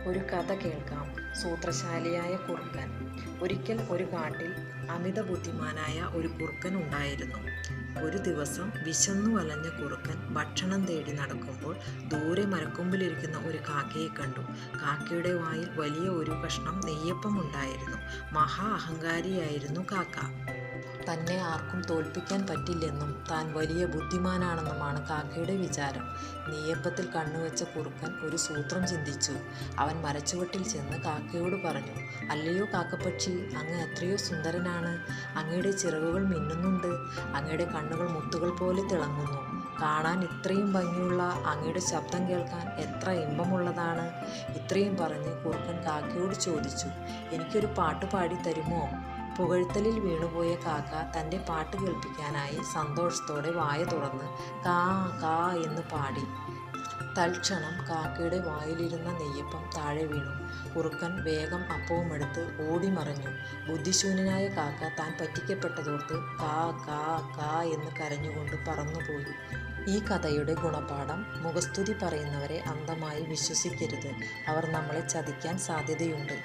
ഒരു കഥ കേൾക്കാം. സൂത്രശാലിയായ കുറുക്കൻ. ഒരിക്കൽ ഒരു കാട്ടിൽ അമിത ബുദ്ധിമാനായ ഒരു കുറുക്കൻ ഉണ്ടായിരുന്നു. ഒരു ദിവസം വിശന്നു വലഞ്ഞ കുറുക്കൻ ഭക്ഷണം തേടി നടക്കുമ്പോൾ ദൂരെ മരക്കൊമ്പിലിരിക്കുന്ന ഒരു കാക്കയെ കണ്ടു. കാക്കയുടെ വായിൽ വലിയ ഒരു കഷ്ണം നെയ്യപ്പം ഉണ്ടായിരുന്നു. മഹാ അഹങ്കാരിയായിരുന്നു കാക്ക. തന്നെ ആർക്കും തോൽപ്പിക്കാൻ പറ്റില്ലെന്നും താൻ വലിയ ബുദ്ധിമാനാണെന്നുമാണ് കാക്കയുടെ വിചാരം. നെയ്യപ്പത്തിൽ കണ്ണുവെച്ച കുറുക്കൻ ഒരു സൂത്രം ചിന്തിച്ചു. അവൻ മരച്ചുവട്ടിൽ ചെന്ന് കാക്കയോട് പറഞ്ഞു, "അല്ലയോ കാക്കപ്പക്ഷി, അങ്ങ് എത്രയോ സുന്ദരനാണ്. അങ്ങയുടെ ചിറകുകൾ മിന്നുന്നുണ്ട്. അങ്ങയുടെ കണ്ണുകൾ മുത്തുകൾ പോലെ തിളങ്ങുന്നു. കാണാൻ ഇത്രയും ഭംഗിയുള്ള അങ്ങയുടെ ശബ്ദം കേൾക്കാൻ എത്ര ഇമ്പമുള്ളതാണ്." ഇത്രയും പറഞ്ഞ് കുറുക്കൻ കാക്കയോട് ചോദിച്ചു, "എനിക്കൊരു പാട്ട് പാടി തരുമോ?" പുകഴ്ത്തലിൽ വീണുപോയ കാക്ക തൻ്റെ പാട്ട് കേൾപ്പിക്കാനായി സന്തോഷത്തോടെ വായ തുറന്ന് കാ കാ എന്ന് പാടി. തൽക്ഷണം കാക്കയുടെ വായിലിരുന്ന നെയ്യപ്പം താഴെ വീണു. കുറുക്കൻ വേഗം അപ്പവുമെടുത്ത് ഓടിമറഞ്ഞു. ബുദ്ധിശൂന്യനായ കാക്ക താൻ പറ്റിക്കപ്പെട്ടതോർത്ത് കാ കാ കാ എന്ന് കരഞ്ഞുകൊണ്ട് പറന്നുപോയി. ഈ കഥയുടെ ഗുണപാഠം: മുഖസ്തുതി പറയുന്നവരെ അന്ധമായി വിശ്വസിക്കരുത്. അവർ നമ്മളെ ചതിക്കാൻ സാധ്യതയുണ്ട്.